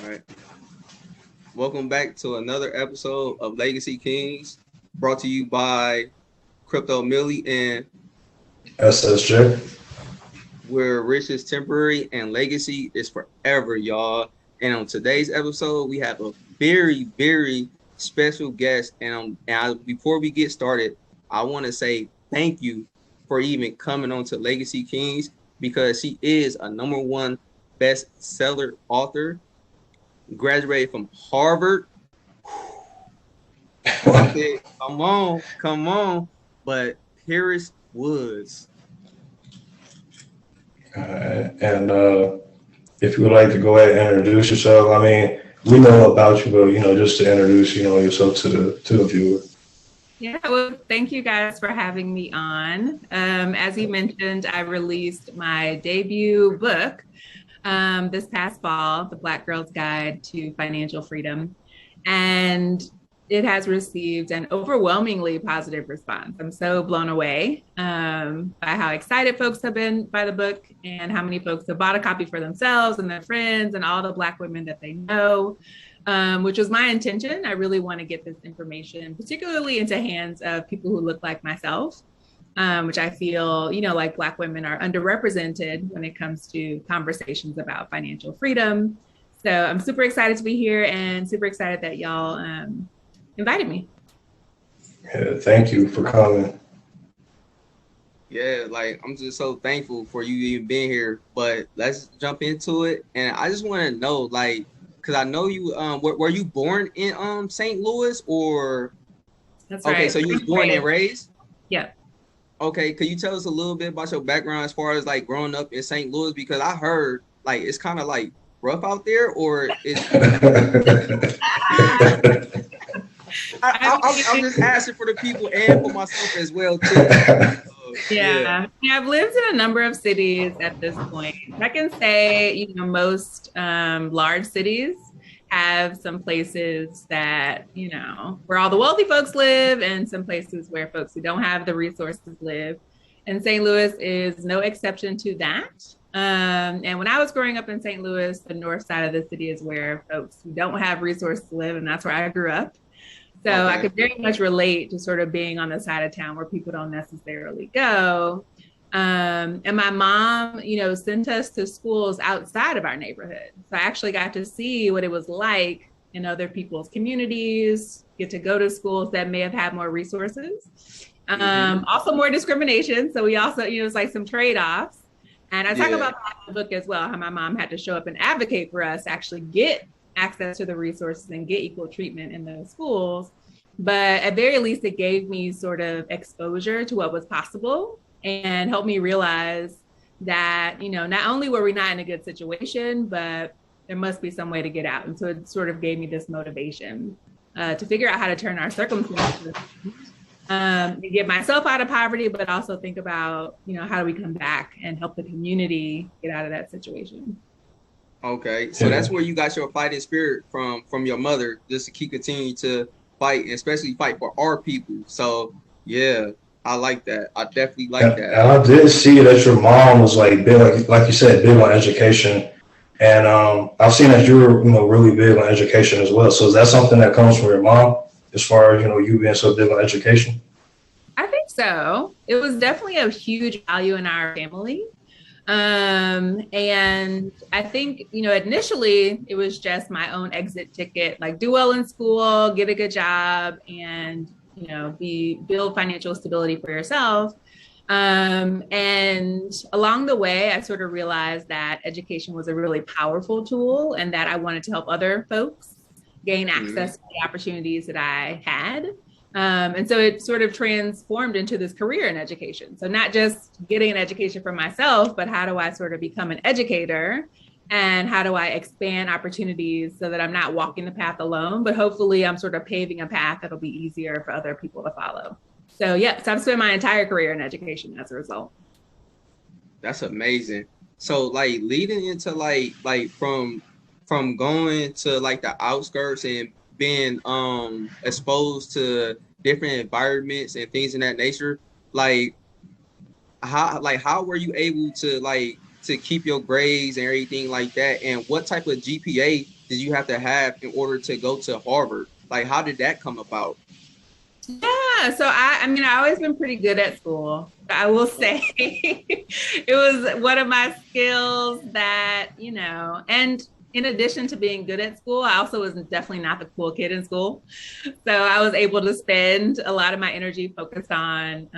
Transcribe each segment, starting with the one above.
All right. Welcome back to another episode of Legacy Kings, brought to you by Crypto Millie and SSJ. where rich is temporary and legacy is forever, y'all. And on today's episode, we have a very, very special guest. Before we get started, I want to say thank you for even coming on to Legacy Kings because she is a #1 bestseller author, graduated from Harvard. I said, come on. But Paris Woods. And if you would like to go ahead and introduce yourself, I mean, we know about you, but just to introduce, yourself to the viewer. Yeah, well, thank you guys for having me on. As you mentioned, I released my debut book this past fall, The Black Girl's Guide to Financial Freedom. And it has received an overwhelmingly positive response. I'm so blown away by how excited folks have been by the book and how many folks have bought a copy for themselves and their friends and all the Black women that they know, which was my intention. I really want to get this information, particularly into hands of people who look like myself, which I feel, like Black women are underrepresented when it comes to conversations about financial freedom. So I'm super excited to be here and super excited that y'all invited me. Yeah, thank you for coming. Yeah, like I'm just so thankful for you even being here. But let's jump into it. And I just want to know, because I know you were you born in St. Louis or That's okay, right. so you was born and raised? Yeah. Okay, could you tell us a little bit about your background as far as like growing up in St. Louis? Because I heard like it's kind of like rough out there, or it's I'm just asking for the people and for myself as well too. Yeah, I've lived in a number of cities at this point. I can say, most large cities have some places that, where all the wealthy folks live and some places where folks who don't have the resources live. And St. Louis is no exception to that. And when I was growing up in St. Louis, the north side of the city is where folks who don't have resources live, and that's where I grew up. So okay. I could very much relate to sort of being on the side of town where people don't necessarily go. And my mom, sent us to schools outside of our neighborhood. So I actually got to see what it was like in other people's communities, get to go to schools that may have had more resources. Also more discrimination. So we also, it's like some trade-offs. And I talk about that in the book as well, how my mom had to show up and advocate for us to actually get access to the resources and get equal treatment in those schools. But at very least, it gave me sort of exposure to what was possible and helped me realize that, not only were we not in a good situation, but there must be some way to get out. And so it sort of gave me this motivation to figure out how to turn our circumstances to get myself out of poverty, but also think about, how do we come back and help the community get out of that situation. Okay, so that's where you got your fighting spirit from your mother, just to keep continuing to fight, and especially fight for our people. So yeah, I like that. I definitely like that. And I did see that your mom was like big, like you said, big on education, and I've seen that you're really big on education as well. So is that something that comes from your mom, as far as you being so big on education? I think so. It was definitely a huge value in our family. And I think, initially it was just my own exit ticket, like do well in school, get a good job, and, build financial stability for yourself. And along the way, I sort of realized that education was a really powerful tool and that I wanted to help other folks gain access to the opportunities that I had. And so it sort of transformed into this career in education. So not just getting an education for myself, but how do I sort of become an educator and how do I expand opportunities so that I'm not walking the path alone, but hopefully I'm sort of paving a path that'll be easier for other people to follow. So so I've spent my entire career in education as a result. That's amazing. So like leading into like from going to like the outskirts and being exposed to different environments and things in that nature, how were you able to to keep your grades and everything like that, and what type of GPA did you have to have in order to go to Harvard? Like, how did that come about? Yeah, so I mean, I always been pretty good at school. I will say it was one of my skills that, and in addition to being good at school, I also was definitely not the cool kid in school. So I was able to spend a lot of my energy focused on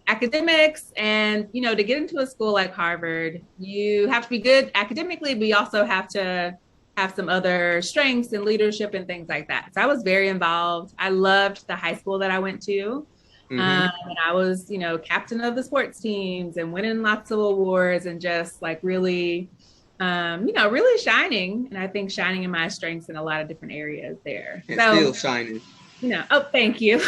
academics. And, to get into a school like Harvard, you have to be good academically, but you also have to have some other strengths and leadership and things like that. So I was very involved. I loved the high school that I went to. And I was, captain of the sports teams and winning lots of awards and just like really, really shining. And I think shining in my strengths in a lot of different areas there. And still shining. Oh, thank you.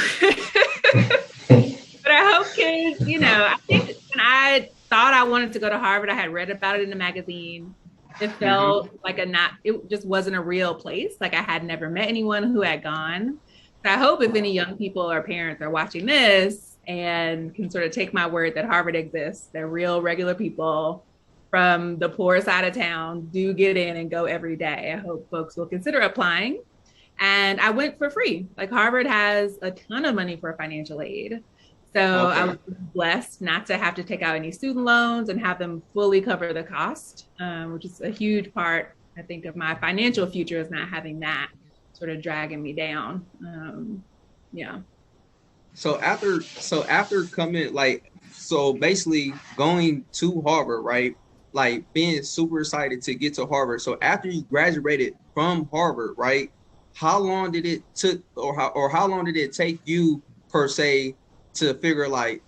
But I hope kids, I think when I thought I wanted to go to Harvard, I had read about it in a magazine. It felt like it just wasn't a real place. Like I had never met anyone who had gone. So I hope if any young people or parents are watching this and can sort of take my word that Harvard exists, they're real, regular people from the poor side of town, do get in and go every day. I hope folks will consider applying. And I went for free. Like Harvard has a ton of money for financial aid. So I was blessed not to have to take out any student loans and have them fully cover the cost, which is a huge part, I think, of my financial future is not having that sort of dragging me down. Yeah. So after coming, so basically going to Harvard, right? Like being super excited to get to Harvard. So after you graduated from Harvard, right? How long did it took, or how long did it take you per se to figure like,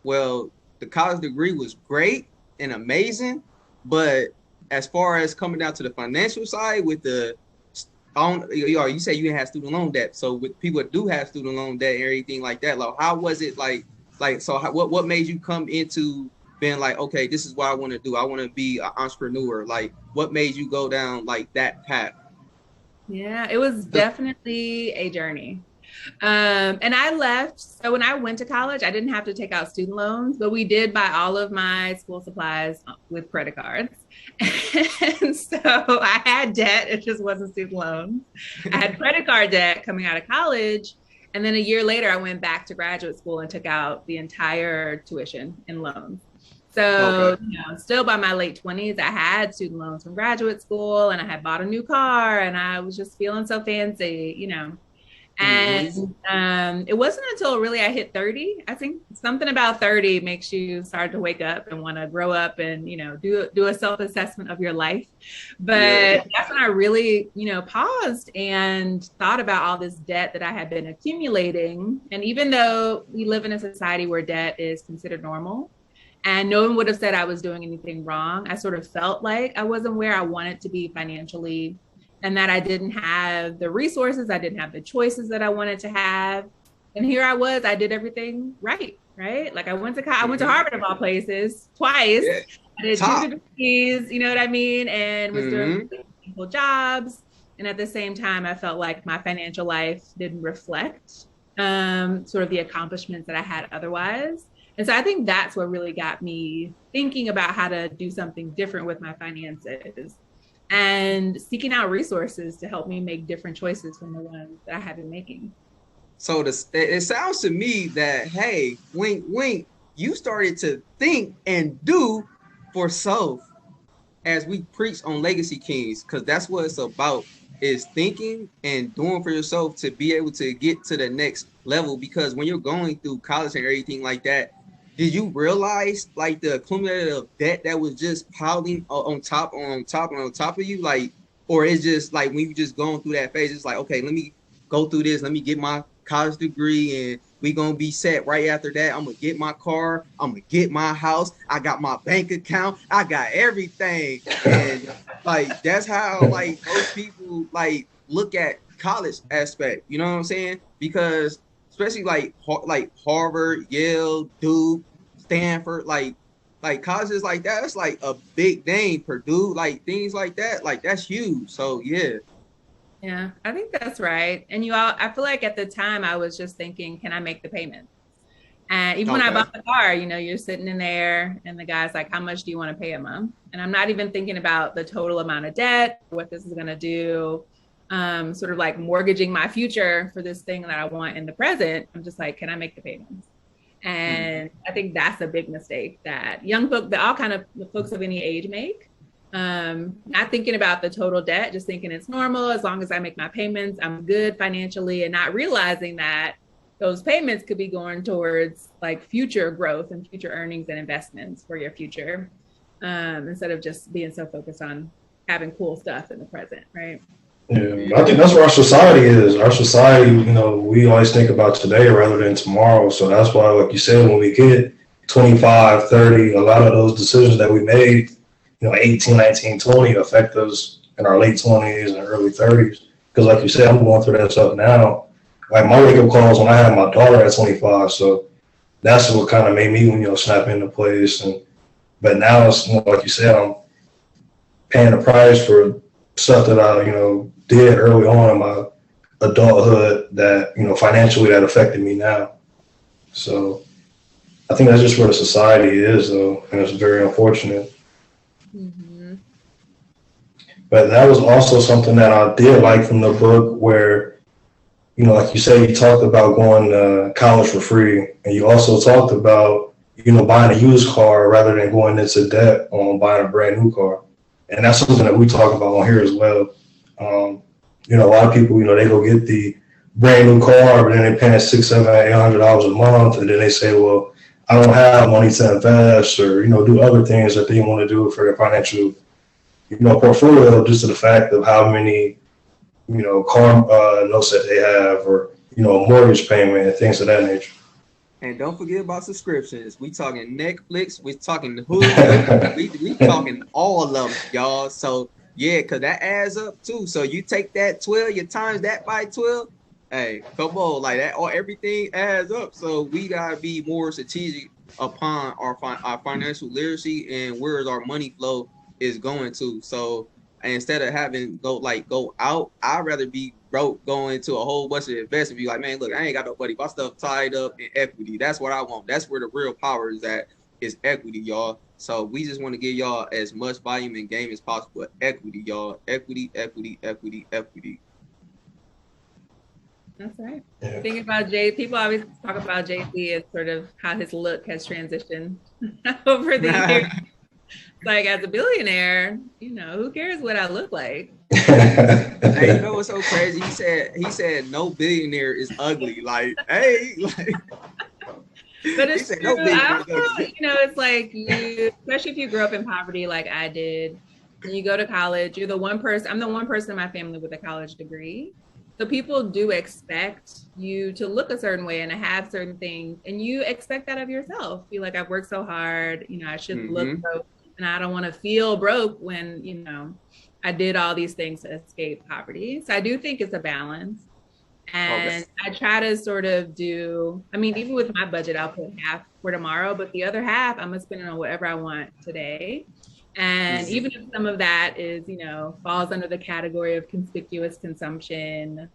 well, the college degree was great and amazing, but as far as coming down to the financial side with you say you didn't have student loan debt. So with people that do have student loan debt and everything like that, like how was it what made you come into being like, okay, this is what I want to do. I want to be an entrepreneur. Like what made you go down like that path? Yeah, it was definitely a journey. And I left. So when I went to college, I didn't have to take out student loans, but we did buy all of my school supplies with credit cards. And so I had debt. It just wasn't student loans. I had credit card debt coming out of college. And then a year later, I went back to graduate school and took out the entire tuition in loans. So, still by my late 20s, I had student loans from graduate school and I had bought a new car and I was just feeling so fancy, And it wasn't until really I hit 30. I think something about 30 makes you start to wake up and want to grow up and, do a self-assessment of your life. But that's when I really, paused and thought about all this debt that I had been accumulating. And even though we live in a society where debt is considered normal, and no one would have said I was doing anything wrong, I sort of felt like I wasn't where I wanted to be financially and that I didn't have the resources, I didn't have the choices that I wanted to have. And here I was, I did everything right? Like I went to Harvard of all places twice. Yeah. I did 2 degrees, you know what I mean? And was doing equal jobs. And at the same time, I felt like my financial life didn't reflect sort of the accomplishments that I had otherwise. And so I think that's what really got me thinking about how to do something different with my finances and seeking out resources to help me make different choices from the ones that I have been making. So it sounds to me that, hey, wink, wink, you started to think and do for self as we preach on Legacy Kings, because that's what it's about, is thinking and doing for yourself to be able to get to the next level. Because when you're going through college and everything like that, did you realize like the cumulative debt that was just piling on top of you? Like, or it's just like when you just going through that phase, it's like, okay, let me go through this. Let me get my college degree and we gonna be set right after that. I'm gonna get my car. I'm gonna get my house. I got my bank account. I got everything. And like, that's how like most people like look at college aspect. You know what I'm saying? Because especially like Harvard, Yale, Duke, Stanford, like colleges like that, it's like a big name. Purdue, like things like that, like that's huge. So yeah, I think that's right. And I feel like at the time I was just thinking, can I make the payment? And even when I Okay. bought the car, you know, you're sitting in there and the guy's like, how much do you want to pay a month? And I'm not even thinking about the total amount of debt, what this is going to do, sort of like mortgaging my future for this thing that I want in the present. I'm just like, can I make the payments? And I think that's a big mistake that young folks, that all kind of folks of any age make. Not thinking about the total debt, just thinking it's normal. As long as I make my payments, I'm good financially, and not realizing that those payments could be going towards like future growth and future earnings and investments for your future, instead of just being so focused on having cool stuff in the present, right? Yeah, but I think that's where our society is. Our society, we always think about today rather than tomorrow. So that's why, like you said, when we get 25, 30, a lot of those decisions that we made, 18, 19, 20 affect us in our late 20s and early 30s. Because like you said, I'm going through that stuff now. Like my wake up calls when I had my daughter at 25. So that's what kind of made me, snap into place. But now it's like you said, I'm paying the price for stuff that I, did early on in my adulthood that, financially that affected me now. So I think that's just where the society is, though, and it's very unfortunate. Mm-hmm. But that was also something that I did like from the book, where, like you say, you talked about going to college for free, and you also talked about, buying a used car rather than going into debt on buying a brand new car. And that's something that we talk about on here as well. A lot of people, they go get the brand new car, but then they're paying $600, $700, $800 a month, and then they say, well, I don't have money to invest or, do other things that they want to do for their financial, portfolio, just to the fact of how many, car notes that they have, or, a mortgage payment and things of that nature. And don't forget about subscriptions. We talking Netflix, we talking Hulu, we talking all of them, y'all. So yeah, cause that adds up too. So you take that 12, you times that by 12. Hey, come on, like that, or everything adds up. So we gotta be more strategic upon our financial literacy and where our money flow is going to. So instead of having go out, I'd rather be broke going to a whole bunch of investment. Be like, man, look, I ain't got no money. My stuff tied up in equity. That's what I want. That's where the real power is at, is equity, y'all. So we just want to give y'all as much volume and game as possible. Equity, y'all. Equity, equity, equity, equity. That's right. Yeah. Thinking about Jay, people always talk about JayZ as sort of how his look has transitioned over the years. Like, as a billionaire, who cares what I look like? Hey, you know what's so crazy? He said no billionaire is ugly. Like, hey, like, but it's true. No, I also, it's like especially if you grew up in poverty like I did, and you go to college, you're the one person. I'm the one person in my family with a college degree. So people do expect you to look a certain way and to have certain things, and you expect that of yourself. Feel like I've worked so hard, I should look broke, and I don't want to feel broke when, I did all these things to escape poverty. So I do think it's a balance. And I try to sort of even with my budget, I'll put half for tomorrow, but the other half I'm gonna spend it on whatever I want today. And even if some of that is, falls under the category of conspicuous consumption,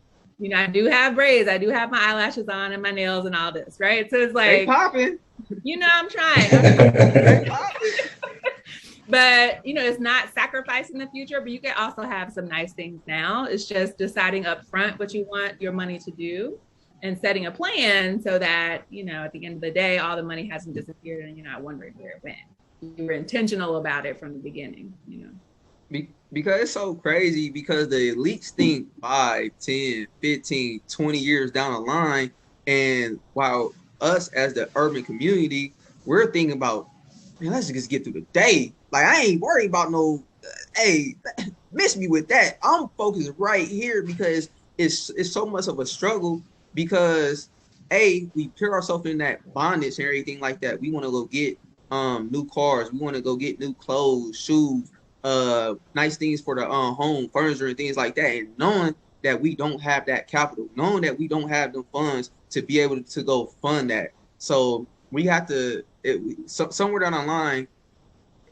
I do have braids, I do have my eyelashes on and my nails and all this, right? So it's like, they popping. I'm trying. But, it's not sacrificing the future, but you can also have some nice things now. It's just deciding up front what you want your money to do and setting a plan so that, at the end of the day, all the money hasn't disappeared and you're not wondering where it went. You were intentional about it from the beginning, Because it's so crazy, because the elites think 5, 10, 15, 20 years down the line. And while us as the urban community, we're thinking about, man, let's just get through the day. Like, I ain't worried about no, hey, miss me with that. I'm focused right here because it's so much of a struggle because, we put ourselves in that bondage and everything like that. We want to go get new cars. We want to go get new clothes, shoes, nice things for the home, furniture and things like that. And knowing that we don't have that capital, knowing that we don't have the funds to be able to go fund that. So we have to, somewhere down the line,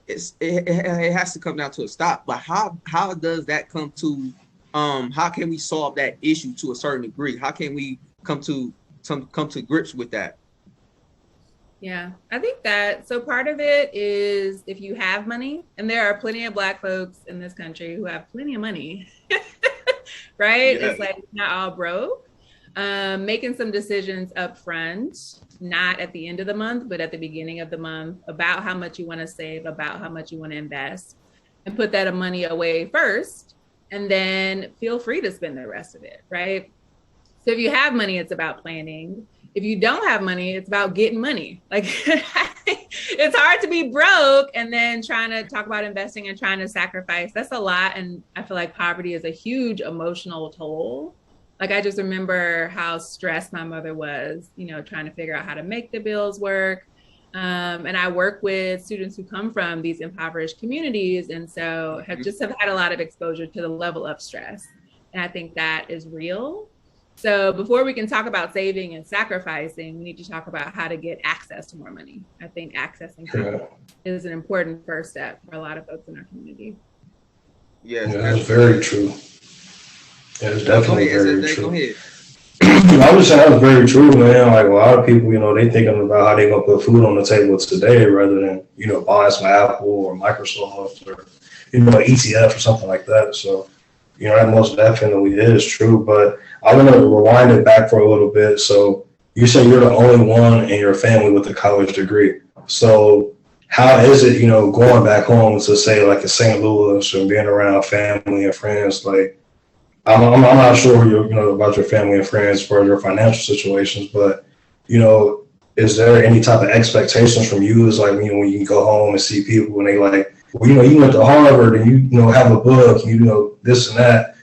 it has to come down to a stop. But how does that come to, how can we solve that issue to a certain degree? How can we come to grips with that? Yeah, I think that so part of it is if you have money, and there are plenty of Black folks in this country who have plenty of money, right? Yeah. It's like not all broke. Making some decisions up front, not at the end of the month, but at the beginning of the month, about how much you want to save, about how much you want to invest, and put that money away first, and then feel free to spend the rest of it, right? So if you have money, it's about planning. If you don't have money, it's about getting money. Like it's hard to be broke and then trying to talk about investing and trying to sacrifice. That's a lot. And I feel like poverty is a huge emotional toll. Like I just remember how stressed my mother was, trying to figure out how to make the bills work. And I work with students who come from these impoverished communities. And so have had a lot of exposure to the level of stress. And I think that is real. So before we can talk about saving and sacrificing, we need to talk about how to get access to more money. I think accessing is an important first step for a lot of folks in our community. Yes, yeah, that's very true. Yeah, it's definitely very true. Go ahead. I was saying that's very true, man. Like a lot of people, they thinking about how they gonna put food on the table today rather than, buying some Apple or Microsoft or, an ETF or something like that. So, that most definitely is true. But I want to rewind it back for a little bit. So you say you're the only one in your family with a college degree. So how is it, going back home to say like in St. Louis and being around family and friends? Like I'm not sure about your family and friends for your financial situations, but is there any type of expectations from you? Is like when you go home and see people and they like, well, you went to Harvard and you have a book, this and that.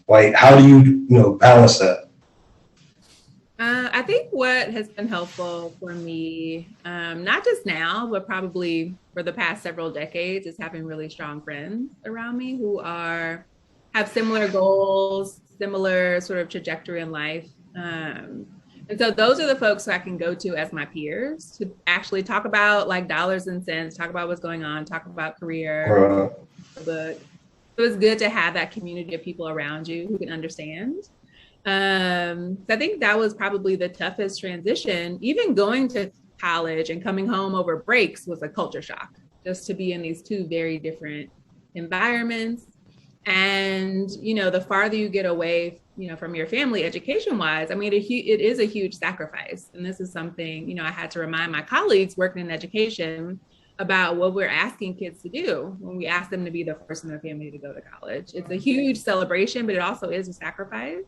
Like, how do you balance that? I think what has been helpful for me, not just now, but probably for the past several decades, is having really strong friends around me who have similar goals, similar sort of trajectory in life. And so those are the folks who I can go to as my peers to actually talk about like dollars and cents, talk about what's going on, talk about career, book. So it's good to have that community of people around you who can understand. So I think that was probably the toughest transition. Even going to college and coming home over breaks was a culture shock, just to be in these two very different environments. And, the farther you get away, from your family education wise, I mean, it is a huge sacrifice. And this is something, I had to remind my colleagues working in education about what we're asking kids to do when we ask them to be the first in their family to go to college. It's a huge celebration, but it also is a sacrifice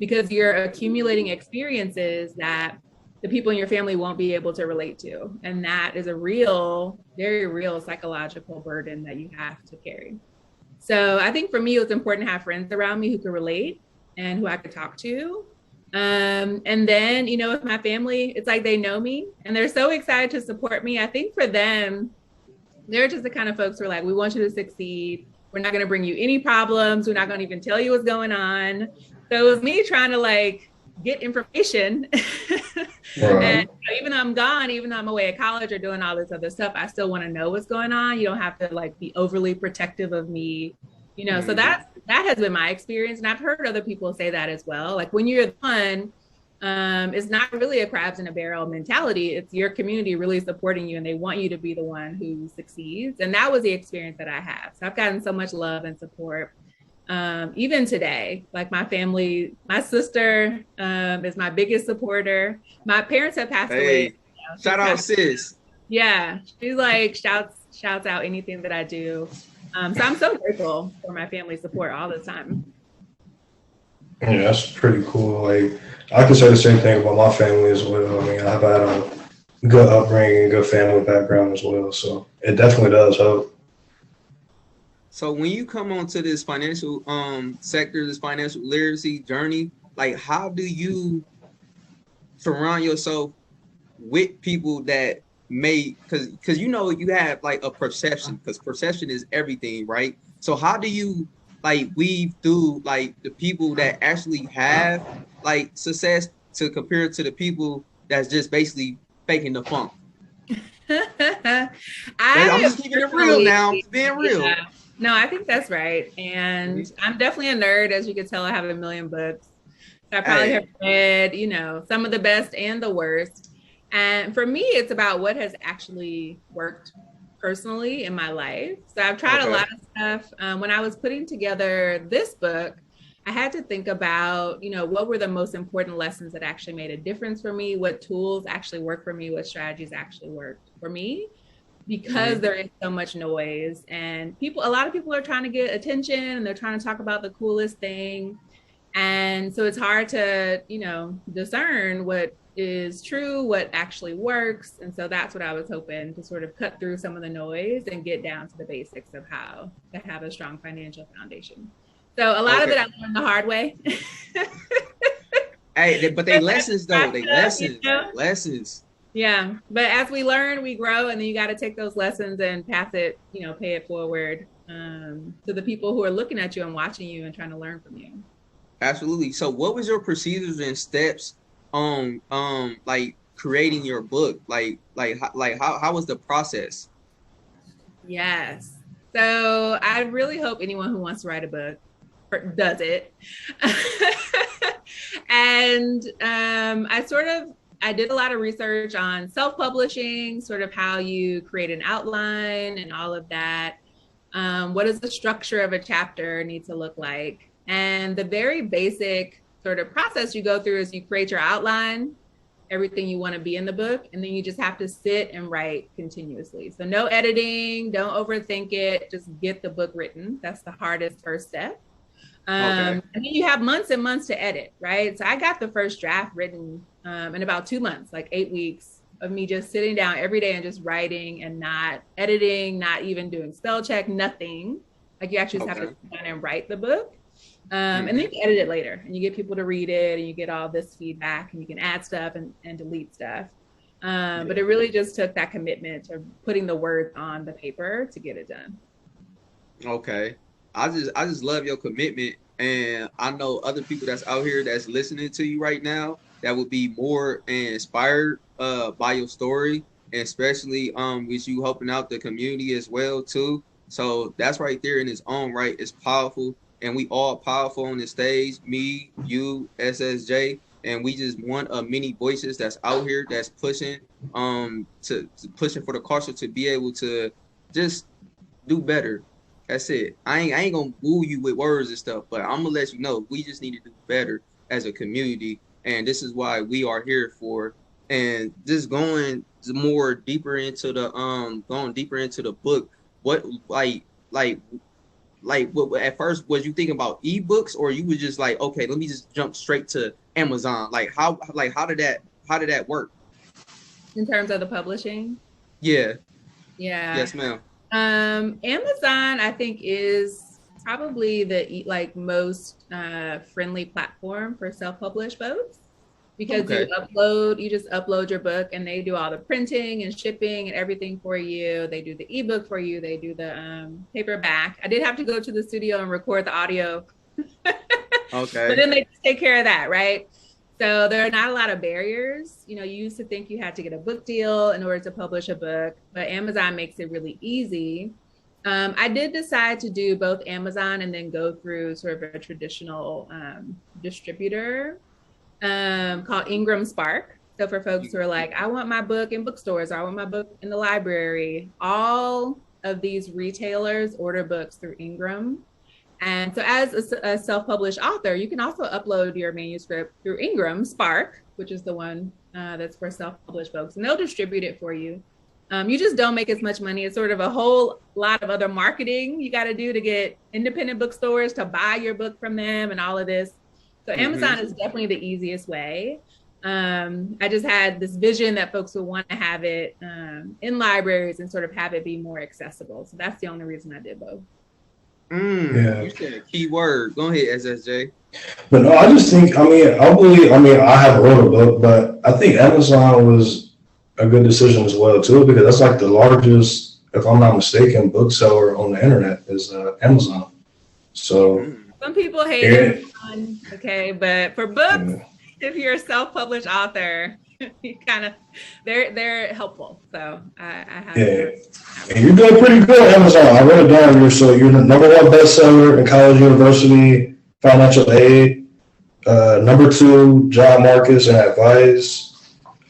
because you're accumulating experiences that the people in your family won't be able to relate to. And that is a very real psychological burden that you have to carry. So I think for me, it was important to have friends around me who could relate and who I could talk to. And then, with my family, it's like they know me and they're so excited to support me. I think for them, they're just the kind of folks who are like, we want you to succeed. We're not going to bring you any problems. We're not going to even tell you what's going on. So it was me trying to like get information. And even though I'm gone, even though I'm away at college or doing all this other stuff, I still want to know what's going on. You don't have to like be overly protective of me, So that has been my experience. And I've heard other people say that as well. Like when you're the one, it's not really a crabs in a barrel mentality. It's your community really supporting you and they want you to be the one who succeeds. And that was the experience that I have. So I've gotten so much love and support. Even today, like my family, my sister is my biggest supporter. My parents have passed away. Shout out sis. Yeah, she's like shouts out anything that I do. So I'm so grateful for my family support all the time. Yeah, that's pretty cool. Like I can say the same thing about my family as well. I mean, I've had a good upbringing, good family background as well. So it definitely does help. So when you come onto this financial sector, this financial literacy journey, like how do you surround yourself with people that may, because you have like a perception, because perception is everything, right? So how do you like weave through like the people that actually have like success to compare to the people that's just basically faking the funk? I'm just keeping it real now. I'm being real. Yeah. No, I think that's right. And I'm definitely a nerd. As you can tell, I have a million books. So I probably have read, some of the best and the worst. And for me, it's about what has actually worked personally in my life. So I've tried a lot of stuff. When I was putting together this book, I had to think about, what were the most important lessons that actually made a difference for me, what tools actually work for me, what strategies actually worked for me, because there is so much noise and a lot of people are trying to get attention and they're trying to talk about the coolest thing. And so it's hard to, discern what is true, what actually works. And so that's what I was hoping to sort of cut through some of the noise and get down to the basics of how to have a strong financial foundation. So a lot of it I learned the hard way. Hey, but they lessons though. They lessons. Lessons. Yeah. But as we learn, we grow, and then you got to take those lessons and pass it, pay it forward to the people who are looking at you and watching you and trying to learn from you. Absolutely. So what was your procedures and steps on like creating your book? Like how was the process? Yes. So I really hope anyone who wants to write a book does it. And I did a lot of research on self-publishing, sort of how you create an outline and all of that. What does the structure of a chapter need to look like? And the very basic sort of process you go through is you create your outline, everything you want to be in the book, and then you just have to sit and write continuously. So no editing, don't overthink it, just get the book written. That's the hardest first step. And then you have months and months to edit, right? So I got the first draft written in about 2 months, like 8 weeks of me just sitting down every day and just writing and not editing, not even doing spell check, nothing. Like you actually just have to sit down and write the book. And then you can edit it later and you get people to read it and you get all this feedback and you can add stuff and delete stuff. But it really just took that commitment to putting the words on the paper to get it done. Okay. I just love your commitment, and I know other people that's out here that's listening to you right now that would be more inspired by your story, and especially with you helping out the community as well too. So that's right there in its own right. It's powerful, and we all powerful on the stage. Me, you, SSJ, and we just want many voices that's out here that's pushing to pushing for the culture to be able to just do better. That's it. I ain't gonna woo you with words and stuff, but I'm gonna let you know we just need to do better as a community, and this is why we are here for. And just going more deeper into the book. What what at first was you thinking about ebooks, or you was just like, okay, let me just jump straight to Amazon? How did that work in terms of the publishing? Yeah. Yes, ma'am. Amazon, I think, is probably the most friendly platform for self-published folks, because you just upload your book and they do all the printing and shipping and everything for you. They do the ebook for you. They do the paperback. I did have to go to the studio and record the audio. Okay. But then they just take care of that, right? So there are not a lot of barriers. You used to think you had to get a book deal in order to publish a book, but Amazon makes it really easy. I did decide to do both Amazon and then go through sort of a traditional distributor called Ingram Spark. So for folks who are like, I want my book in bookstores, or I want my book in the library, all of these retailers order books through Ingram. And so as a self-published author, you can also upload your manuscript through Ingram Spark, which is the one that's for self-published folks, and they'll distribute it for you. You just don't make as much money. It's sort of a whole lot of other marketing you got to do to get independent bookstores to buy your book from them and all of this. So Amazon is definitely the easiest way. I just had this vision that folks would want to have it in libraries and sort of have it be more accessible. So that's the only reason I did both. You said a key word. Go ahead, SSJ. But no, I just think, I haven't wrote a book, but I think Amazon was a good decision as well too, because that's like the largest, if I'm not mistaken, bookseller on the internet is Amazon. So some people hate Amazon, okay, but for books, if you're a self-published author, you kind of they're helpful. So I have. And you're doing pretty good on Amazon. I wrote it down. You're the #1 bestseller in college, university, financial aid. #2 job markets and advice.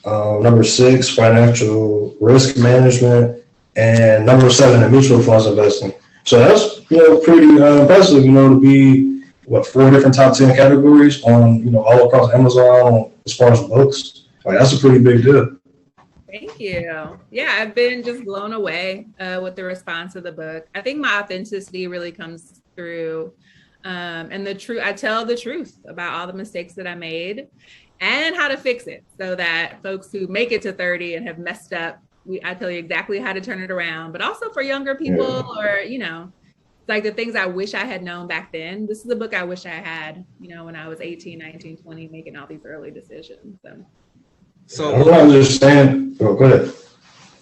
Number 6, financial risk management, and number 7, the mutual funds investing. So that's pretty impressive. To be 4 different top 10 categories on all across Amazon as far as books. Like that's a pretty big deal. Thank you. Yeah, I've been just blown away with the response of the book. I think my authenticity really comes through, and I tell the truth about all the mistakes that I made and how to fix it, so that folks who make it to 30 and have messed up, I tell you exactly how to turn it around. But also for younger people, or like the things I wish I had known back then. This is the book I wish I had, when I was 18, 19, 20, making all these early decisions. So I don't understand. Go ahead.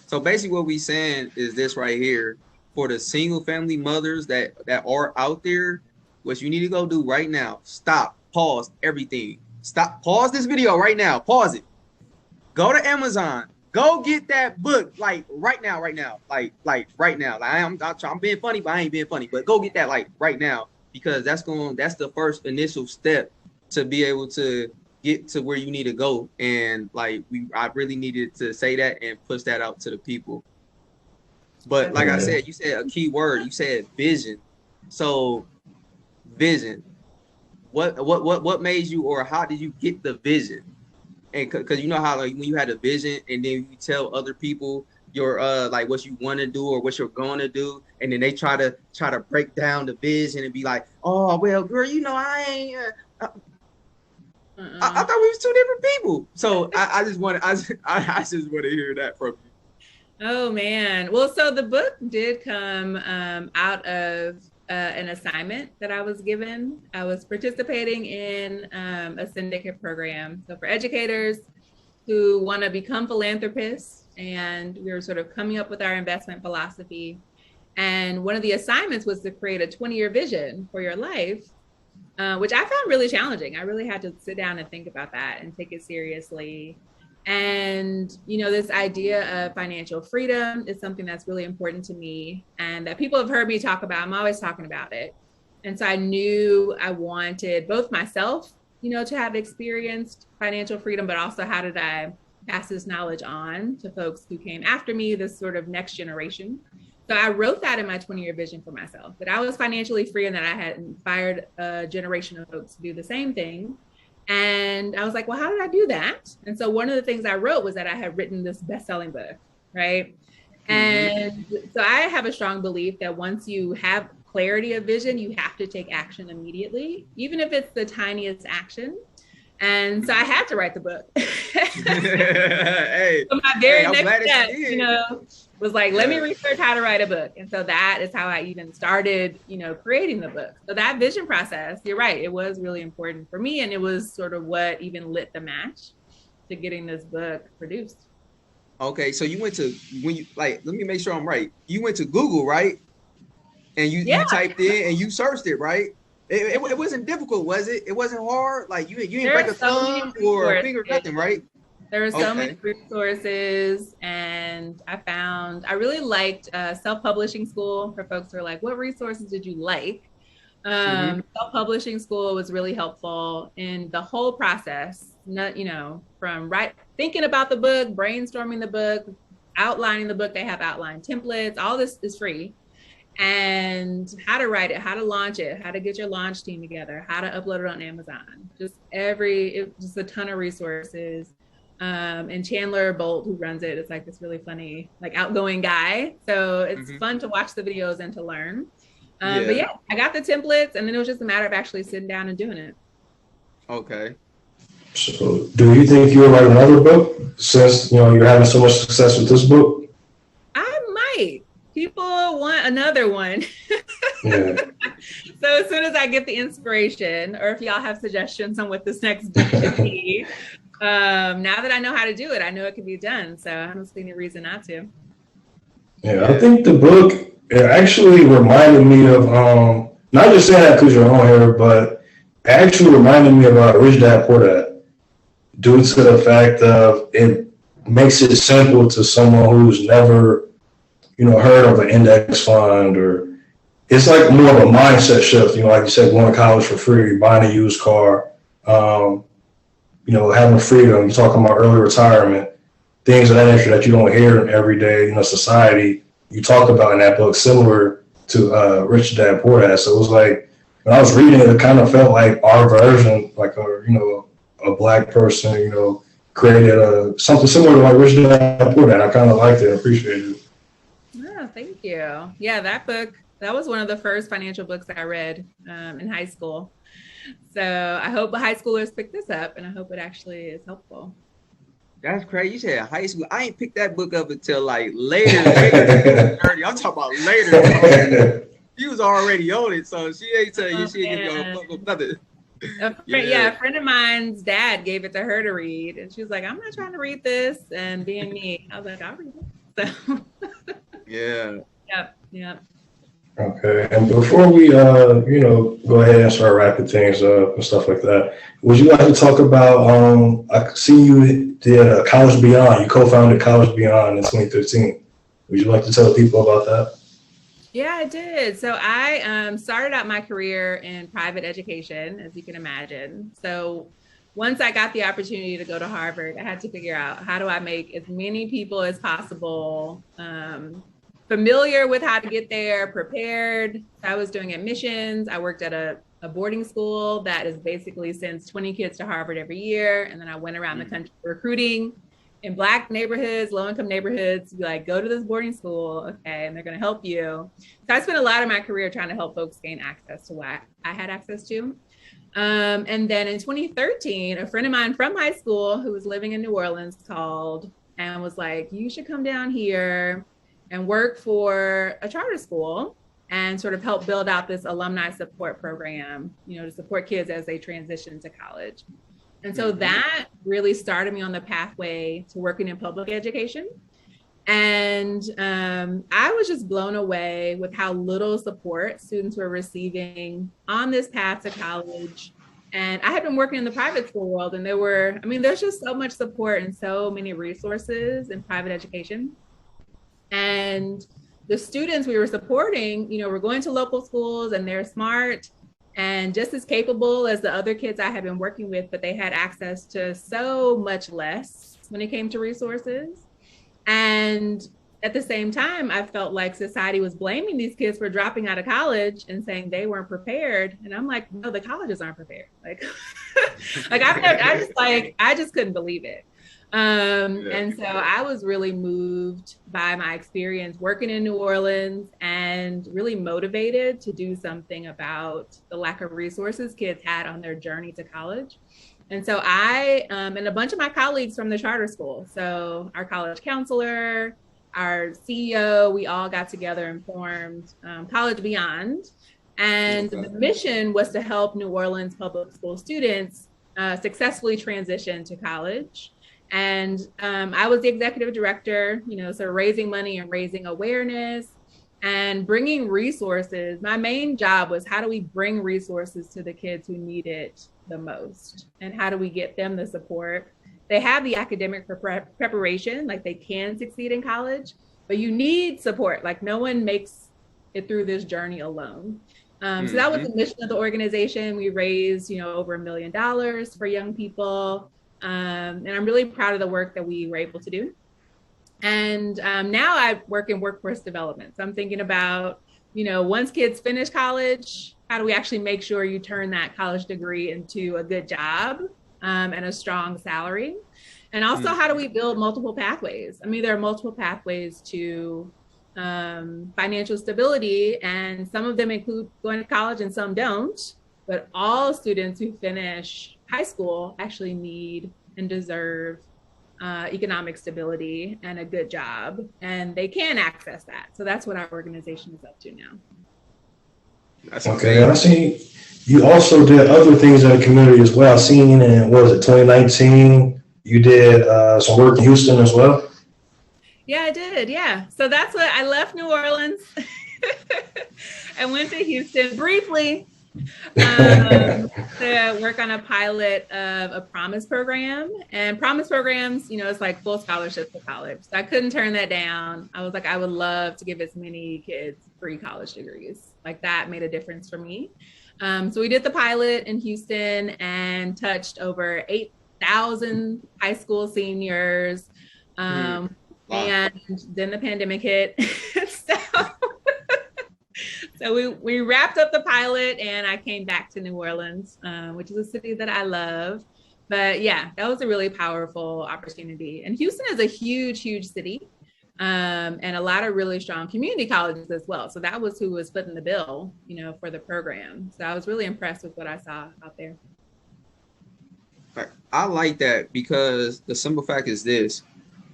So basically what we saying is this right here: for the single family mothers that are out there, what you need to go do right now, stop, pause everything. Stop, pause this video right now, pause it. Go to Amazon, go get that book, like right now, like right now. Like, I'm being funny, but I ain't being funny, but go get that like right now, because that's the first initial step to be able to get to where you need to go. And like I really needed to say that and push that out to the people. But like I said, you said a key word, you said vision. So vision, what made you, or how did you get the vision? And because you know how like when you had a vision and then you tell other people your like what you want to do or what you're going to do, and then they try to break down the vision and be like, oh well, girl, I ain't I thought we was 2 different people. So I just want to hear that from you. Oh man. Well, so the book did come out of an assignment that I was given. I was participating in a syndicate program. So for educators who want to become philanthropists, and we were sort of coming up with our investment philosophy. And one of the assignments was to create a 20-year vision for your life, which I found really challenging. I really had to sit down and think about that and take it seriously. And, this idea of financial freedom is something that's really important to me and that people have heard me talk about. I'm always talking about it. And so I knew I wanted both myself, to have experienced financial freedom, but also how did I pass this knowledge on to folks who came after me, this sort of next generation. So I wrote that in my 20-year vision for myself, that I was financially free and that I had inspired a generation of folks to do the same thing. And I was like, well, how did I do that? And so one of the things I wrote was that I had written this best-selling book, right? Mm-hmm. And so I have a strong belief that once you have clarity of vision, you have to take action immediately, even if it's the tiniest action. And so I had to write the book. Hey, so my very next step, was like, let me research how to write a book. And so that is how I even started, creating the book. So that vision process, you're right, it was really important for me. And it was sort of what even lit the match to getting this book produced. Okay, so you went to, let me make sure I'm right. You went to Google, right? And you typed in and you searched it, right? It wasn't difficult, was it? It wasn't hard? Like you didn't break a thumb or a finger, nothing, right? There were so many resources, and I really liked self-publishing school. For folks who are like, what resources did you like? Self-publishing school was really helpful in the whole process, from thinking about the book, brainstorming the book, outlining the book. They have outline templates. All this is free. And how to write it, how to launch it, how to get your launch team together, how to upload it on Amazon, just a ton of resources. And Chandler Bolt, who runs it, is like this really funny, like outgoing guy. So it's fun to watch the videos and to learn. But yeah, I got the templates, and then it was just a matter of actually sitting down and doing it. Okay. So do you think you'll write another book since, you're having so much success with this book? I might. People want another one. Yeah. So as soon as I get the inspiration, or if y'all have suggestions on what this next book should be, now that I know how to do it, I know it can be done. So I don't see any reason not to. Yeah, I think the book, it actually reminded me of, not just saying that because you're on here, but it actually reminded me of Rich Dad Poor Dad, due to the fact of it makes it simple to someone who's never, heard of an index fund, or it's like more of a mindset shift. Like you said, going to college for free, buying a used car, having freedom. You're talking about early retirement. things of that nature that you don't hear in everyday, society. You talk about in that book, similar to Rich Dad Poor Dad. So it was like when I was reading it, it kind of felt like our version, like a black person, created something similar to like Rich Dad Poor Dad. I kind of liked it, appreciated it. Oh, thank you. Yeah, that book, that was one of the first financial books I read in high school. So I hope the high schoolers pick this up, and I hope it actually is helpful. That's crazy. You said high school. I ain't picked that book up until like later. I'm talking about later. She was already on it, so she ain't telling you she ain't gonna fuck with nothing. A friend of mine's dad gave it to her to read, and she was like, "I'm not trying to read this," and being me, I was like, "I'll read it." So yeah. Yep. Okay, and before we, go ahead and start wrapping things up and stuff like that, would you like to talk about, I see you did College Beyond, you co-founded College Beyond in 2015. Would you like to tell people about that? Yeah, I did. So I started out my career in private education, as you can imagine. So once I got the opportunity to go to Harvard, I had to figure out, how do I make as many people as possible familiar with how to get there, prepared. I was doing admissions. I worked at a boarding school that is basically sends 20 kids to Harvard every year. And then I went around the country recruiting in Black neighborhoods, low-income neighborhoods, be like, go to this boarding school, okay, and they're going to help you. So I spent a lot of my career trying to help folks gain access to what I had access to. And then in 2013, a friend of mine from high school who was living in New Orleans called and was like, you should come down here and work for a charter school and sort of help build out this alumni support program, to support kids as they transition to college. And so that really started me on the pathway to working in public education. And I was just blown away with how little support students were receiving on this path to college. And I had been working in the private school world, and there's just so much support and so many resources in private education. And the students we were supporting, were going to local schools, and they're smart and just as capable as the other kids I had been working with, but they had access to so much less when it came to resources. And at the same time, I felt like society was blaming these kids for dropping out of college and saying they weren't prepared. And I'm like, no, the colleges aren't prepared. Like, I just couldn't believe it. And so I was really moved by my experience working in New Orleans and really motivated to do something about the lack of resources kids had on their journey to college. And so I, and a bunch of my colleagues from the charter school, so our college counselor, our CEO, we all got together and formed College Beyond. And the mission was to help New Orleans public school students successfully transition to college. And I was the executive director, so raising money and raising awareness and bringing resources. My main job was, how do we bring resources to the kids who need it the most? And how do we get them the support? They have the academic preparation, like they can succeed in college, but you need support. Like no one makes it through this journey alone. So that was the mission of the organization. We raised, over $1 million for young people. And I'm really proud of the work that we were able to do. And now I work in workforce development. So I'm thinking about, once kids finish college, how do we actually make sure you turn that college degree into a good job and a strong salary? And also, how do we build multiple pathways? There are multiple pathways to financial stability, and some of them include going to college and some don't. But all students who finish high school actually need and deserve economic stability and a good job, and they can access that. So that's what our organization is up to now. That's okay. And I see you also did other things in the community as well. I seen in, 2019, you did some work in Houston as well. Yeah, I did. Yeah. So that's what I left New Orleans and went to Houston briefly to work on a pilot of a promise program. And promise programs, it's like full scholarships to college. So I couldn't turn that down. I was like, I would love to give as many kids free college degrees. Like that made a difference for me. So we did the pilot in Houston and touched over 8,000 high school seniors. Mm. Wow. And then the pandemic hit. so so we wrapped up the pilot and I came back to New Orleans, which is a city that I love. But yeah, that was a really powerful opportunity. And Houston is a huge, huge city, and a lot of really strong community colleges as well. So that was who was footing the bill, for the program. So I was really impressed with what I saw out there. I like that because the simple fact is this,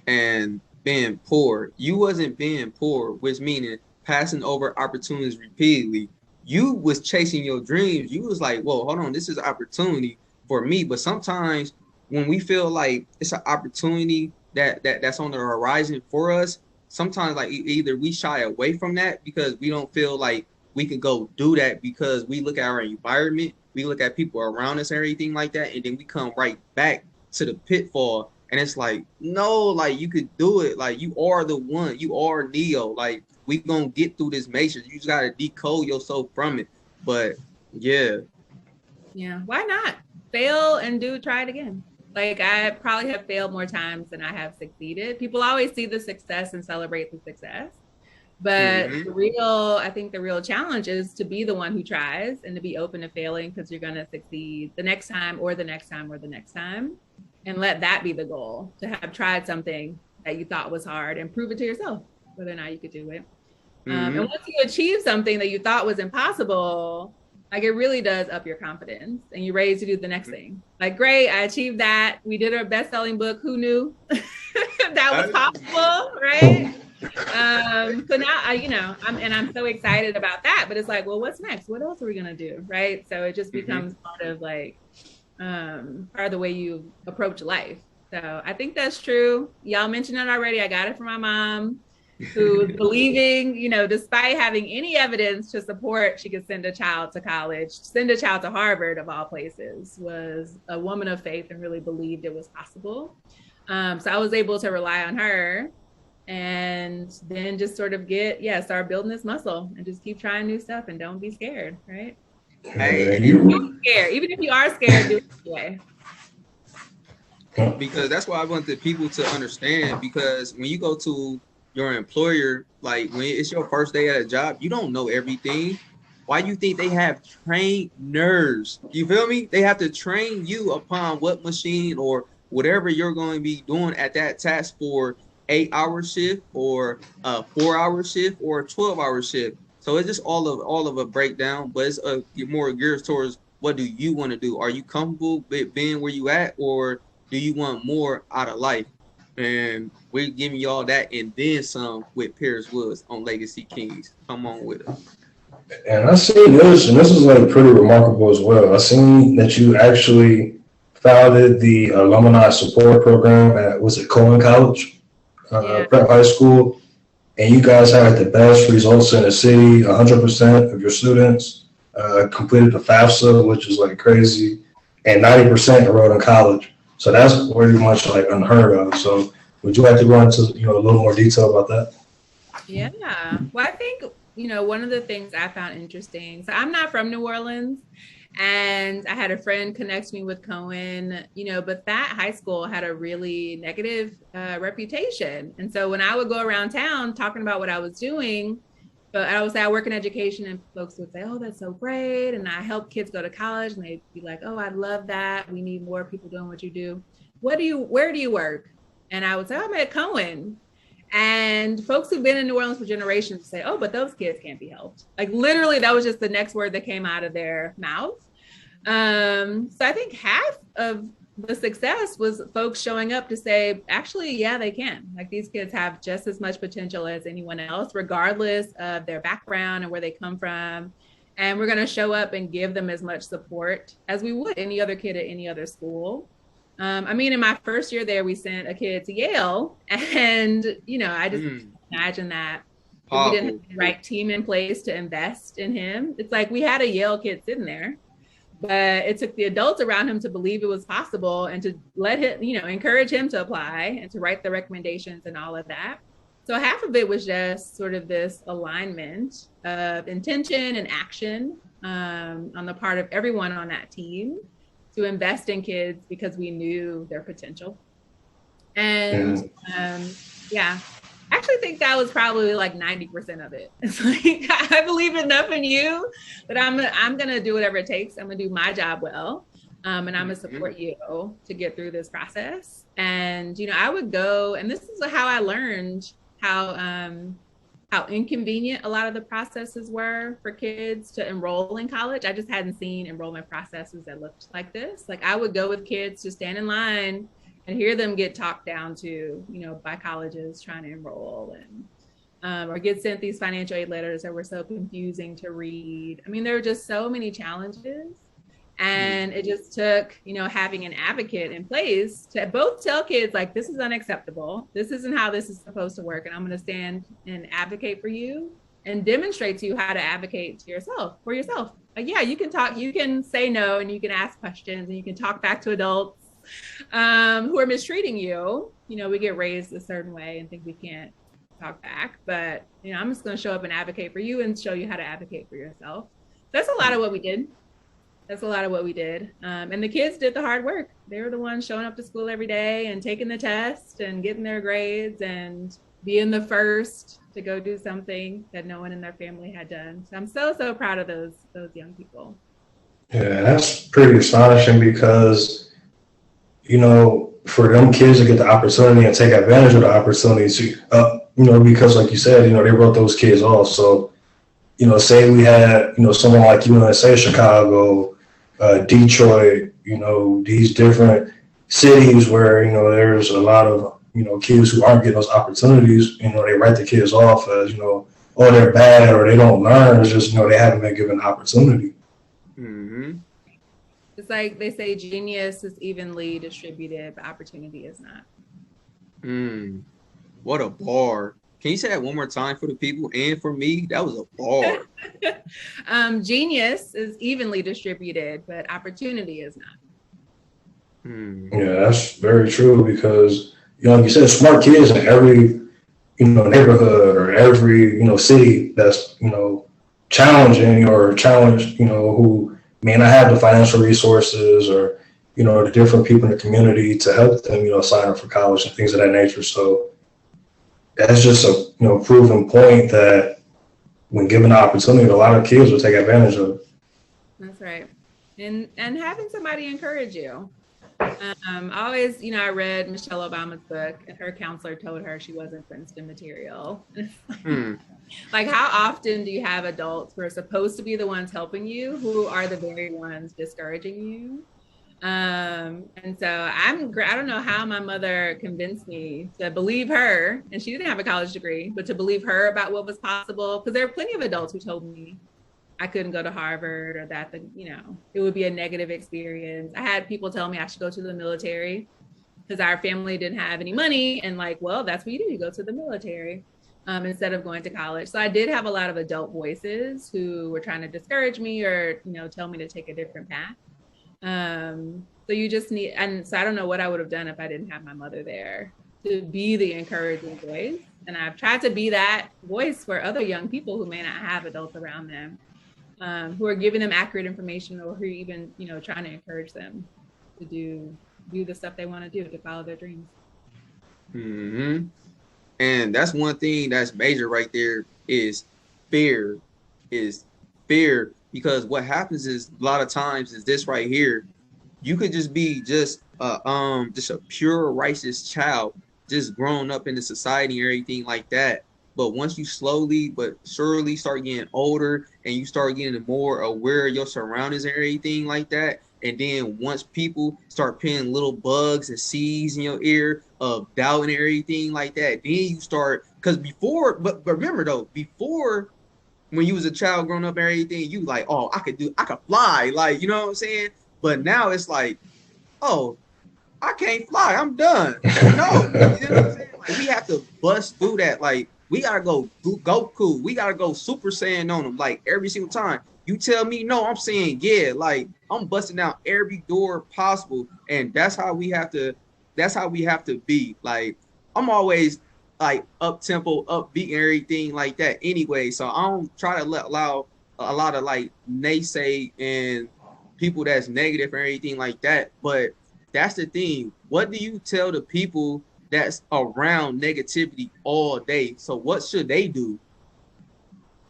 and being poor, you wasn't being poor, which meaning passing over opportunities repeatedly. You was chasing your dreams. You was like, whoa, hold on, this is an opportunity for me. But sometimes when we feel like it's an opportunity that's on the horizon for us, sometimes like either we shy away from that because we don't feel like we could go do that because we look at our environment, we look at people around us and everything like that, and then we come right back to the pitfall. And it's like, no, like you could do it. Like you are the one, you are Neo. Like we gonna get through this matrix. You just gotta decode yourself from it. But yeah. Yeah, why not? Fail and try it again. Like I probably have failed more times than I have succeeded. People always see the success and celebrate the success. But I think the real challenge is to be the one who tries and to be open to failing because you're going to succeed the next time or the next time or the next time. And let that be the goal, to have tried something that you thought was hard and prove it to yourself whether or not you could do it. And once you achieve something that you thought was impossible, like it really does up your confidence and you're ready to do the next thing. Like, great, I achieved that. We did our best-selling book. Who knew that was possible, right? So now I'm so excited about that, but it's like, well, what's next? What else are we going to do? Right. So it just becomes part of like, part of the way you approach life. So I think that's true. Y'all mentioned it already. I got it from my mom, who's believing, despite having any evidence to support she could send a child to college, send a child to Harvard of all places, was a woman of faith and really believed it was possible. So I was able to rely on her and then just sort of start building this muscle and just keep trying new stuff and don't be scared, right? Hey, don't be scared. Even if you are scared, do it anyway. Because that's why I want the people to understand, because when you go to your employer, like when it's your first day at a job, you don't know everything. Why do you think they have trainers? You feel me? They have to train you upon what machine or whatever you're going to be doing at that task for 8-hour shift or a 4-hour shift or a 12-hour shift. So it's just all of a breakdown, but it's more geared towards what do you want to do? Are you comfortable with being where you at, or do you want more out of life? And we're giving y'all that and then some with Paris Woods on Legacy Kings. Come on with us. And I seen this, and this is like pretty remarkable as well. I seen that you actually founded the alumni support program at, was it Cohen College, Prep High School, and you guys had the best results in the city. 100% of your students completed the FAFSA, which is like crazy, and 90% enrolled in college. So that's pretty much like unheard of. So would you like to go into a little more detail about that? Yeah. Well, I think one of the things I found interesting. So I'm not from New Orleans, and I had a friend connect me with Cohen. But that high school had a really negative reputation, and so when I would go around town talking about what I was doing, but I would say I work in education, and folks would say, "Oh, that's so great," and I help kids go to college, and they'd be like, "Oh, I love that. We need more people doing what you do. Where do you work?" And I would say, "I'm at Cohen." And folks who've been in New Orleans for generations say, "Oh, but those kids can't be helped." Like literally, that was just the next word that came out of their mouth. So I think half of the success was folks showing up to say, actually, yeah, they can. Like these kids have just as much potential as anyone else, regardless of their background and where they come from. And we're going to show up and give them as much support as we would any other kid at any other school. In my first year there, we sent a kid to Yale, and I just imagine that if we didn't have the right team in place to invest in him. It's like we had a Yale kid sitting there, but it took the adults around him to believe it was possible and to let him, encourage him to apply and to write the recommendations and all of that. So half of it was just sort of this alignment of intention and action on the part of everyone on that team to invest in kids because we knew their potential. And yeah, I actually think that was probably like 90% of it. It's like, I believe enough in you that I'm gonna do whatever it takes. I'm gonna do my job well. And I'm gonna support you to get through this process. And I would go, and this is how I learned how inconvenient a lot of the processes were for kids to enroll in college. I just hadn't seen enrollment processes that looked like this. Like, I would go with kids to stand in line and hear them get talked down to, by colleges trying to enroll, and or get sent these financial aid letters that were so confusing to read. I mean, there were just so many challenges. And it just took, having an advocate in place to both tell kids, like, this is unacceptable. This isn't how this is supposed to work. And I'm going to stand and advocate for you and demonstrate to you how to advocate to yourself, for yourself. Like, yeah, you can talk, you can say no, and you can ask questions, and you can talk back to adults who are mistreating you. We get raised a certain way and think we can't talk back. But, I'm just going to show up and advocate for you and show you how to advocate for yourself. That's a lot of what we did. And the kids did the hard work. They were the ones showing up to school every day and taking the test and getting their grades and being the first to go do something that no one in their family had done. So I'm so proud of those young people. Yeah, that's pretty astonishing because, for them kids to get the opportunity and take advantage of the opportunities, because like you said, they wrote those kids off. So, say we had, someone like say Chicago, Detroit, these different cities where, there's a lot of, kids who aren't getting those opportunities, they write the kids off as, oh, they're bad or they don't learn. It's just, they haven't been given opportunity. Mm-hmm. It's like they say genius is evenly distributed, but opportunity is not. What a bar. Can you say that one more time for the people and for me? That was a bar. Genius is evenly distributed, but opportunity is not. Yeah, that's very true because, like you said, smart kids in every, neighborhood or every, city that's, challenging or challenged, who may not have the financial resources or, the different people in the community to help them, sign up for college and things of that nature. So that's just a proven point that when given the opportunity, a lot of kids will take advantage of it. That's right. And having somebody encourage you. Always, I read Michelle Obama's book, and her counselor told her she wasn't Princeton material. Like, how often do you have adults who are supposed to be the ones helping you who are the very ones discouraging you? And so I don't know how my mother convinced me to believe her, and she didn't have a college degree, but to believe her about what was possible, because there are plenty of adults who told me I couldn't go to Harvard or that it would be a negative experience. I had people tell me I should go to the military because our family didn't have any money, and well, that's what you do, you go to the military instead of going to college. So I did have a lot of adult voices who were trying to discourage me or tell me to take a different path. So you just need, and so I don't know what I would have done if I didn't have my mother there to be the encouraging voice. And I've tried to be that voice for other young people who may not have adults around them, who are giving them accurate information, or who are even, trying to encourage them to do the stuff they want to do, to follow their dreams. And that's one thing that's major right there is fear. Because what happens is a lot of times is this right here. You could just be just a pure righteous child, just growing up in the society and everything like that. But once you slowly but surely start getting older and you start getting more aware of your surroundings and everything like that, and then once people start putting little bugs and seeds in your ear of doubt and everything like that, then you start, because before, but remember though, before, when you was a child growing up and everything, you like, oh, I could fly, like, you know what I'm saying? But now it's like, oh, I can't fly, I'm done. No, you know what I'm saying? Like, we have to bust through that. Like, we gotta go Goku, we gotta go Super Saiyan on them, like, every single time. You tell me no, I'm saying yeah, like, I'm busting out every door possible, and that's how we have to be. Like, I'm always like up tempo, upbeat, and everything like that anyway. So I don't try to allow a lot of like naysay and people that's negative and everything like that. But that's the thing. What do you tell the people that's around negativity all day. So what should they do?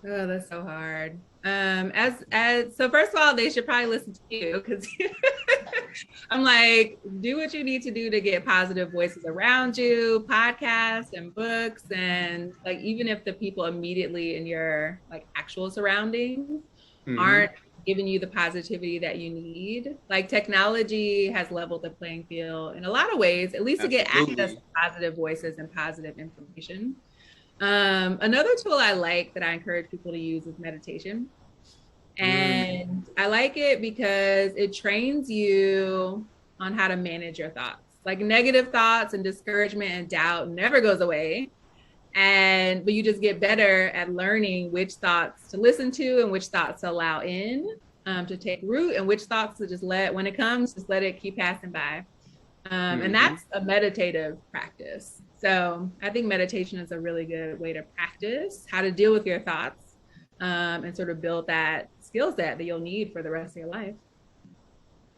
Oh, that's so hard. As so first of all, they should probably listen to you because I'm like, do what you need to do to get positive voices around you, podcasts and books, and like even if the people immediately in your like actual surroundings aren't giving you the positivity that you need, like technology has leveled the playing field in a lot of ways, at least to get access Absolutely. to positive voices and positive information. Another tool I like that I encourage people to use is meditation. And I like it because it trains you on how to manage your thoughts. Like negative thoughts and discouragement and doubt never goes away. But you just get better at learning which thoughts to listen to and which thoughts to allow in to take root and which thoughts to just let, when it comes, just let it keep passing by. And that's a meditative practice. So I think meditation is a really good way to practice how to deal with your thoughts and sort of build that skill set that you'll need for the rest of your life.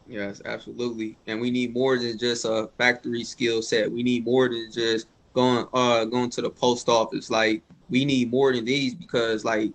Yes, absolutely. And we need more than just a factory skill set. We need more than just going to the post office. Like we need more than these because like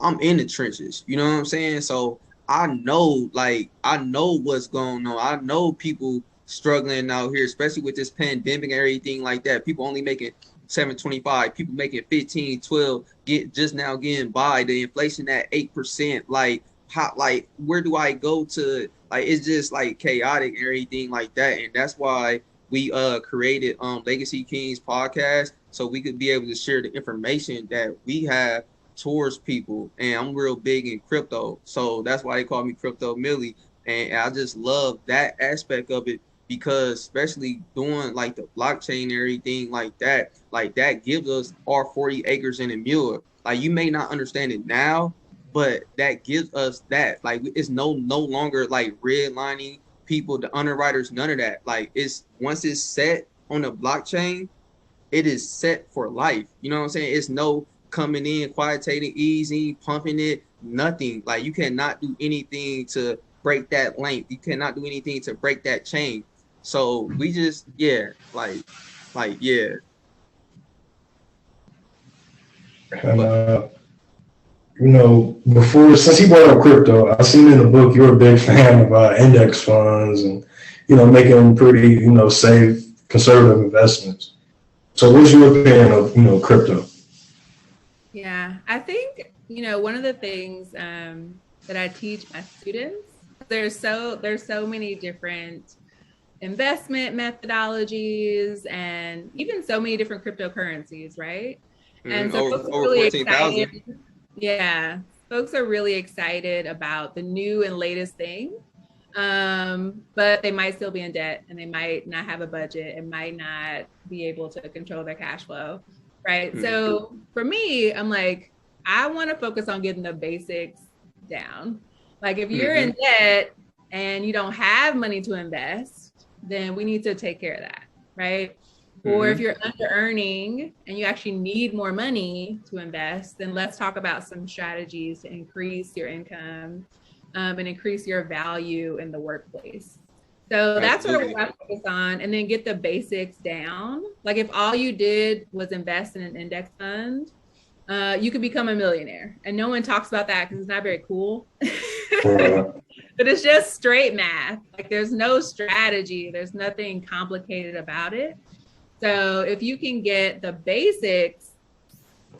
I'm in the trenches. You know what I'm saying? So I know what's going on. I know people struggling out here, especially with this pandemic and everything like that. People only making 725, people making 15, 12, get just now getting by. The inflation at 8%. Like how like where do I go to, like it's just like chaotic and everything like that. And that's why we created Legacy Kings podcast so we could be able to share the information that we have towards people. And I'm real big in crypto, so that's why they call me Crypto Millie. And I just love that aspect of it because especially doing like the blockchain and everything like that gives us our 40 acres and a mule. Like you may not understand it now, but that gives us that. Like it's no longer like redlining people, the underwriters, none of that. Like it's once it's set on the blockchain, it is set for life. You know what I'm saying? It's no coming in, quantitating, easy, pumping it, nothing. Like you cannot do anything to break that length. You cannot do anything to break that chain. So we just yeah. And But before, since you brought up crypto, I seen in the book you're a big fan of index funds and making pretty safe, conservative investments. So, what's your opinion of crypto? Yeah, I think, one of the things that I teach my students, there's so many different investment methodologies and even so many different cryptocurrencies, right? And so folks are over really 14,000. excited. Yeah, folks are really excited about the new and latest thing. But they might still be in debt and they might not have a budget and might not be able to control their cash flow. Right. So for me, I'm like, I want to focus on getting the basics down. Like if you're in debt and you don't have money to invest, then we need to take care of that. Right. Or if you're under earning and you actually need more money to invest, then let's talk about some strategies to increase your income and increase your value in the workplace. So that's sort of what I focus on, and then get the basics down. Like if all you did was invest in an index fund, you could become a millionaire. And no one talks about that because it's not very cool. But it's just straight math. Like there's no strategy. There's nothing complicated about it. So if you can get the basics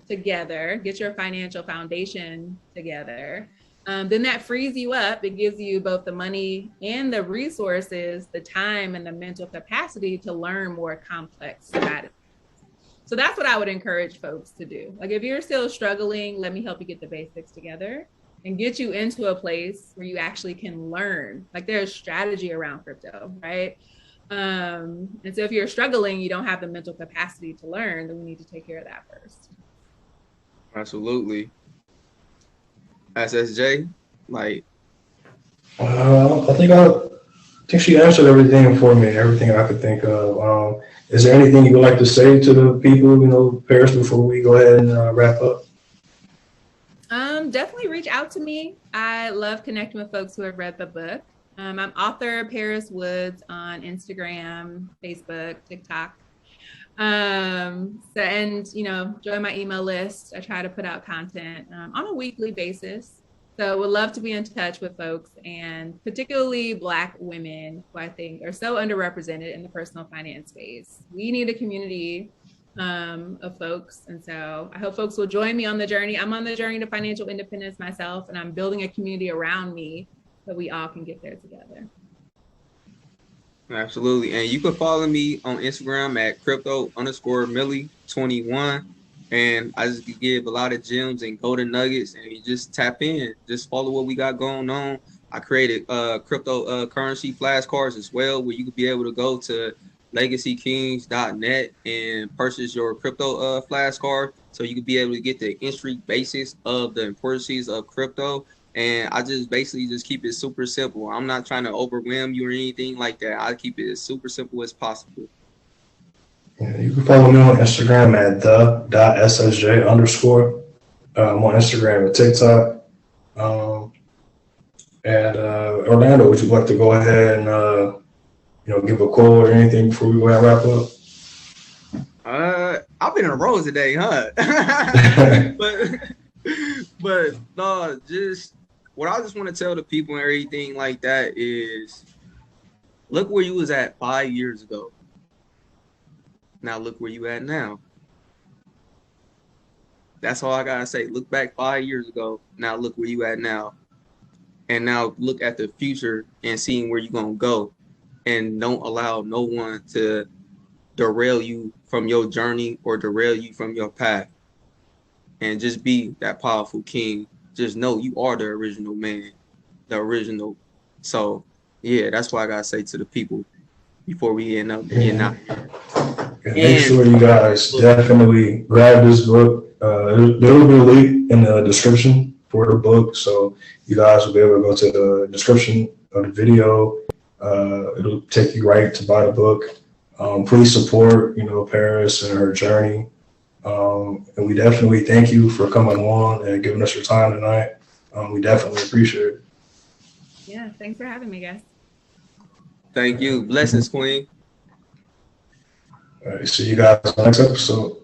together, get your financial foundation together, then that frees you up. It gives you both the money and the resources, the time and the mental capacity to learn more complex strategies. So that's what I would encourage folks to do. Like if you're still struggling, let me help you get the basics together and get you into a place where you actually can learn. Like there's strategy around crypto, right? And so if you're struggling, you don't have the mental capacity to learn, then we need to take care of that first. Absolutely. SSJ, like I think she answered everything for me, everything I could think of. Is there anything you would like to say to the people, Paris, before we go ahead and wrap up? Definitely reach out to me. I love connecting with folks who have read the book. I'm author Paris Woods on Instagram, Facebook, TikTok. So, and, you know, join my email list. I try to put out content on a weekly basis. So would love to be in touch with folks, and particularly Black women who I think are so underrepresented in the personal finance space. We need a community of folks. And so I hope folks will join me on the journey. I'm on the journey to financial independence myself, and I'm building a community around me so we all can get there together. Absolutely. And you can follow me on Instagram at crypto_Millie21. And I just give a lot of gems and golden nuggets, and you just tap in, just follow what we got going on. I created cryptocurrency flashcards as well, where you could be able to go to legacykings.net and purchase your crypto flashcard, so you could be able to get the entry basics of the importances of crypto. And I just basically just keep it super simple. I'm not trying to overwhelm you or anything like that. I keep it as super simple as possible. Yeah, you can follow me on Instagram at the.ssj_. I'm on Instagram and TikTok. Orlando, would you like to go ahead and give a quote or anything before we wrap up? I've been in a row today, huh? but no, just what I just want to tell the people and everything like that is, look where you was at 5 years ago. Now look where you at now. That's all I gotta say. Look back 5 years ago. Now look where you at now. And now look at the future and seeing where you're gonna go. And don't allow no one to derail you from your journey or derail you from your path. And just be that powerful king. Just know you are the original man, the original. So yeah, that's what I gotta say to the people before we end up getting out here. Make sure you guys definitely grab this book. There will be a link in the description for the book, so you guys will be able to go to the description of the video. It'll take you right to buy the book. Please support, Paris and her journey. And we definitely thank you for coming on and giving us your time tonight. We definitely appreciate it. Yeah, thanks for having me, guys. Thank you. Blessings, Queen. All right, see you guys in the next episode.